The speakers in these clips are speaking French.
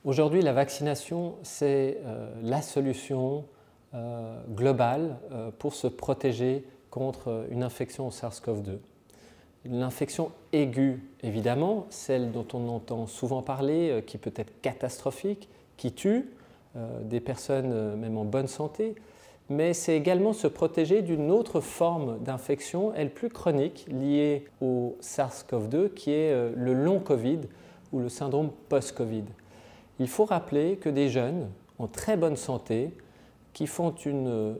Aujourd'hui, la vaccination, c'est la solution globale pour se protéger contre une infection au SARS-CoV-2. L'infection aiguë, évidemment, celle dont on entend souvent parler, qui peut être catastrophique, qui tue des personnes même en bonne santé, mais c'est également se protéger d'une autre forme d'infection, elle plus chronique, liée au SARS-CoV-2, qui est le long Covid ou le syndrome post-Covid. Il faut rappeler que des jeunes en très bonne santé, qui font une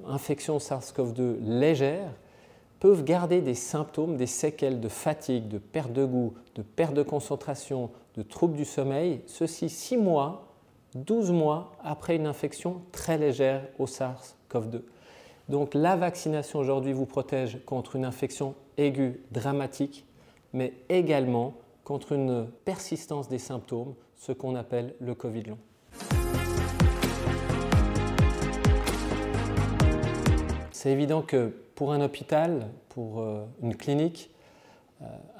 infection SARS-CoV-2 légère, peuvent garder des symptômes, des séquelles de fatigue, de perte de goût, de perte de concentration, de troubles du sommeil, ceci 6 mois, 12 mois après une infection très légère au SARS-CoV-2. Donc la vaccination aujourd'hui vous protège contre une infection aiguë dramatique, mais également contre une persistance des symptômes, ce qu'on appelle le Covid long. C'est évident que pour un hôpital, pour une clinique,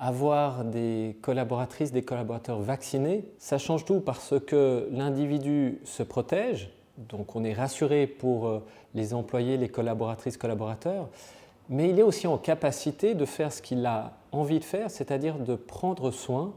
avoir des collaboratrices, des collaborateurs vaccinés, ça change tout parce que l'individu se protège, donc on est rassuré pour les employés, les collaboratrices, collaborateurs, mais il est aussi en capacité de faire ce qu'il a envie de faire, c'est-à-dire de prendre soin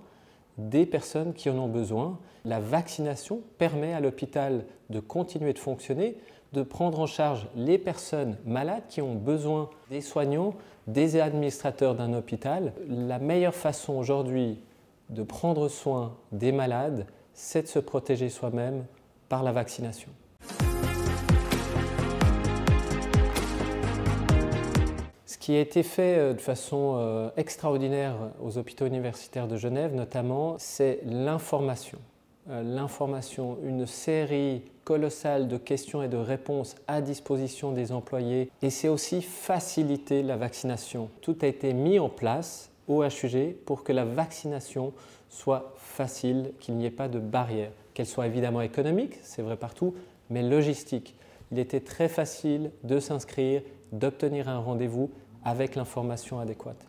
des personnes qui en ont besoin. La vaccination permet à l'hôpital de continuer de fonctionner, de prendre en charge les personnes malades qui ont besoin des soignants, des administrateurs d'un hôpital. La meilleure façon aujourd'hui de prendre soin des malades, c'est de se protéger soi-même par la vaccination. Ce qui a été fait de façon extraordinaire aux hôpitaux universitaires de Genève notamment, c'est l'information. L'information, une série colossale de questions et de réponses à disposition des employés, et c'est aussi faciliter la vaccination. Tout a été mis en place au HUG pour que la vaccination soit facile, qu'il n'y ait pas de barrière, qu'elle soit évidemment économique, c'est vrai partout, mais logistique. Il était très facile de s'inscrire, d'obtenir un rendez-vous avec l'information adéquate.